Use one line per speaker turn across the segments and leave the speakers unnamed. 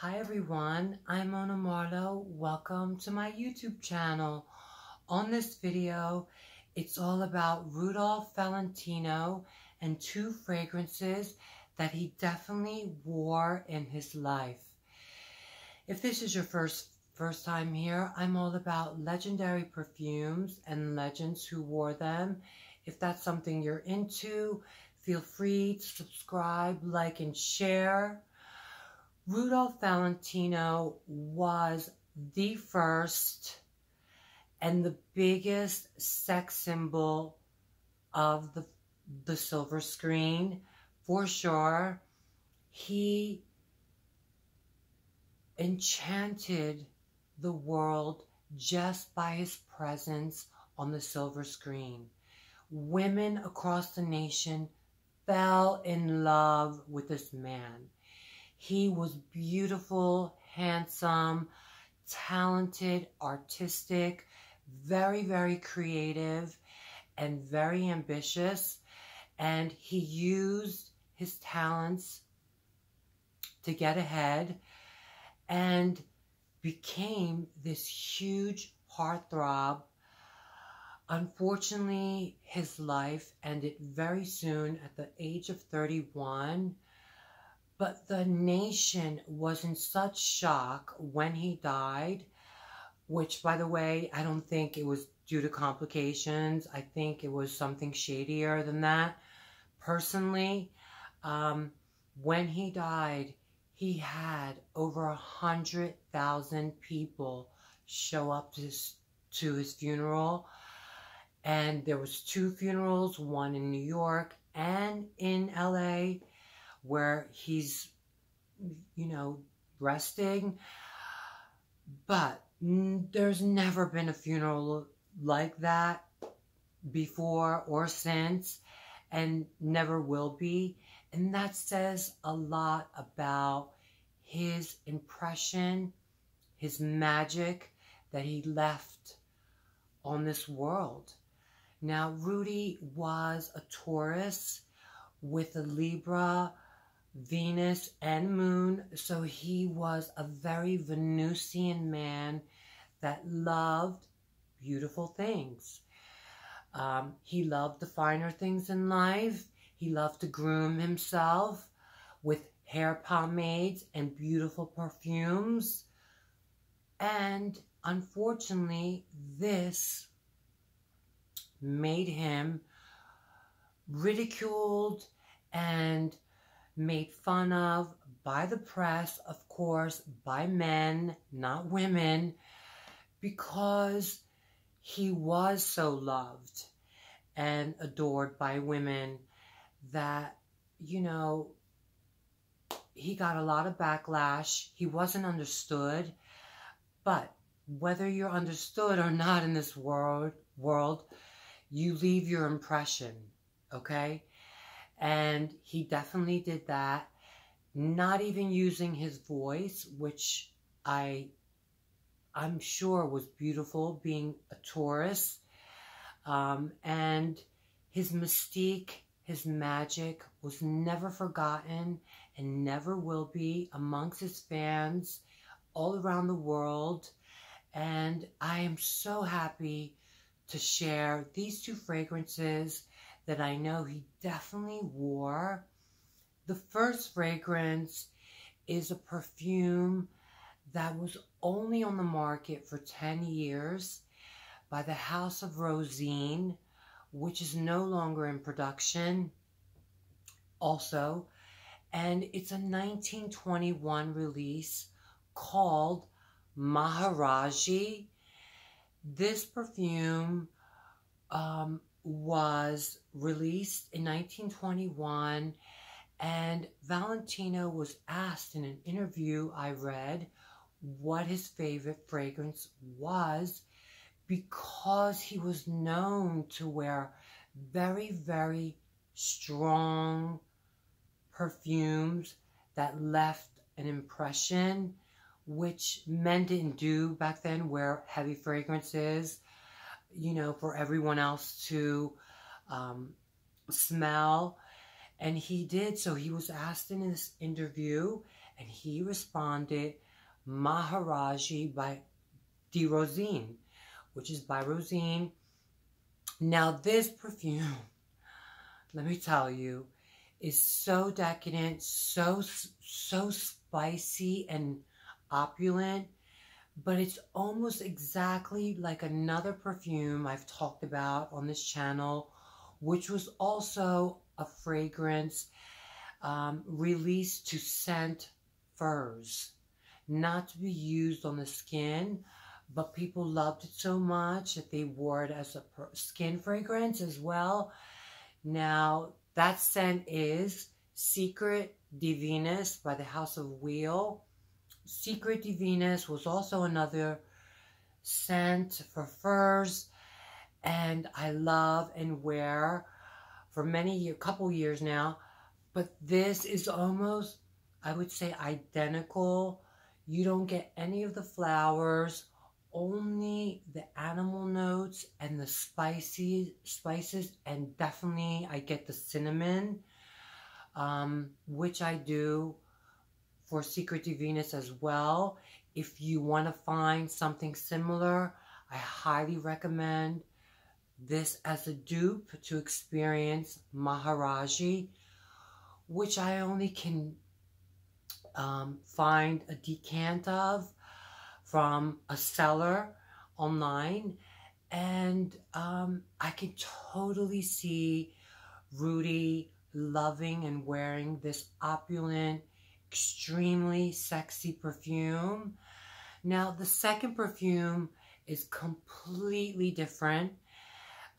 Hi everyone, I'm Mona Marlowe. Welcome to my YouTube channel. On this video, it's all about Rudolph Valentino and two fragrances that he definitely wore in his life. If this is your first time here, I'm all about legendary perfumes and legends who wore them. If that's something you're into, feel free to subscribe, like, and share. Rudolph Valentino was the first and the biggest sex symbol of the silver screen, for sure. He enchanted the world just by his presence on the silver screen. Women across the nation fell in love with this man. He was beautiful, handsome, talented, artistic, very, very creative, and very ambitious. And he used his talents to get ahead and became this huge heartthrob. Unfortunately, his life ended very soon at the age of 31. But the nation was in such shock when he died, which, by the way, I don't think it was due to complications. I think it was something shadier than that. Personally, when he died, he had over 100,000 people show up to his funeral. And there was two funerals, one in New York and in LA, where he's, resting. But there's never been a funeral like that before or since, and never will be. And that says a lot about his impression, his magic that he left on this world. Now, Rudy was a Taurus with a Libra, Venus, and Moon, so he was a very Venusian man that loved beautiful things. He loved the finer things in life. He loved to groom himself with hair pomades and beautiful perfumes. And unfortunately, this made him ridiculed and made fun of by the press, of course, by men, not women, because he was so loved and adored by women that, he got a lot of backlash. He wasn't understood. But whether you're understood or not in this world, you leave your impression, okay? And he definitely did that, not even using his voice, which I'm sure was beautiful, being a Taurus. And his mystique, his magic was never forgotten and never will be amongst his fans all around the world. And I am so happy to share these two fragrances that I know he definitely wore. The first fragrance is a perfume that was only on the market for 10 years by the House of Rosine, which is no longer in production also. And it's a 1921 release called Maharaji. This perfume was released in 1921, and Valentino was asked in an interview I read what his favorite fragrance was, because he was known to wear very, very strong perfumes that left an impression, which men didn't do back then, wear heavy fragrances, for everyone else to smell. And he did. So he was asked in this interview, And he responded, Maharaji by de Rosine, which is by Rosine. Now this perfume, let me tell you, is so decadent, so spicy and opulent, but it's almost exactly like another perfume I've talked about on this channel, which was also a fragrance released to scent furs, not to be used on the skin, but people loved it so much that they wore it as a skin fragrance as well. Now, that scent is Secret de Venus by the House of Wheel. Secret de Venus was also another scent for furs, and I love and wear for couple years now. But this is almost, I would say, identical. You don't get any of the flowers, only the animal notes and the spices, and definitely I get the cinnamon, which I do for Secret de Venus as well. If you want to find something similar, I highly recommend this as a dupe to experience Maharaji, which I only can find a decant of from a seller online. And I can totally see Rudy loving and wearing this opulent, extremely sexy perfume. Now, the second perfume is completely different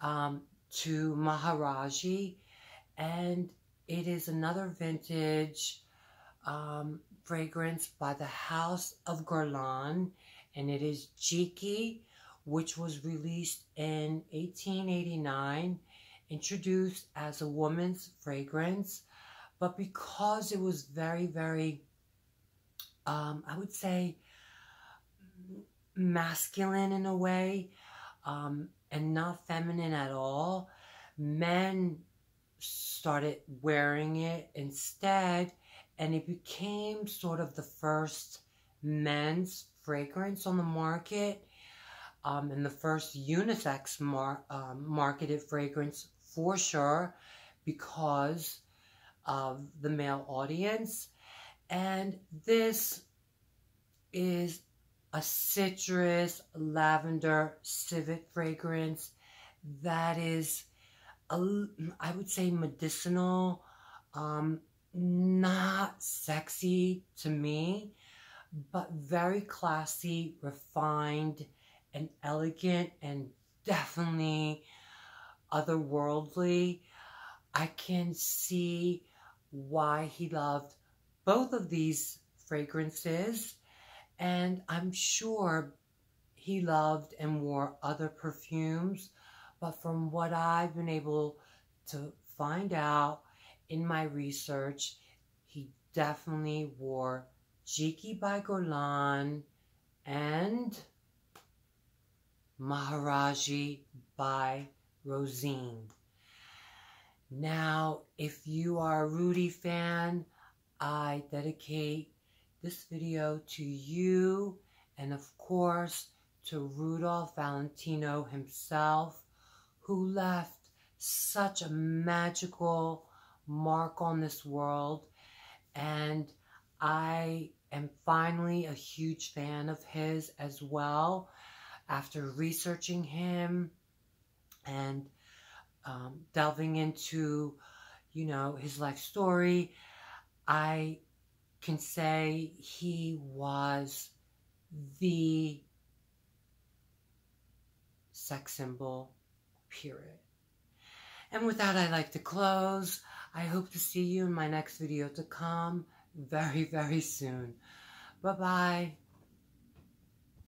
to Maharaji, and it is another vintage fragrance by the House of Guerlain, and it is Jiki, which was released in 1889, introduced as a woman's fragrance, but because it was very, very, I would say, masculine in a way, and not feminine at all, men started wearing it instead, and it became sort of the first men's fragrance on the market, and the first unisex marketed fragrance for sure, because of the male audience. And this is a citrus, lavender, civet fragrance that is, I would say, medicinal, not sexy to me, but very classy, refined, and elegant, and definitely otherworldly. I can see why he loved both of these fragrances, and I'm sure he loved and wore other perfumes, but from what I've been able to find out in my research, he definitely wore Jiki by Guerlain and Maharaji by Rosine. Now, if you are a Rudy fan, I dedicate this video to you, and of course to Rudolph Valentino himself, who left such a magical mark on this world. And I am finally a huge fan of his as well. After researching him and delving into, his life story, I can say he was the sex symbol, period. And with that, I'd like to close. I hope to see you in my next video to come very, very soon. Bye-bye.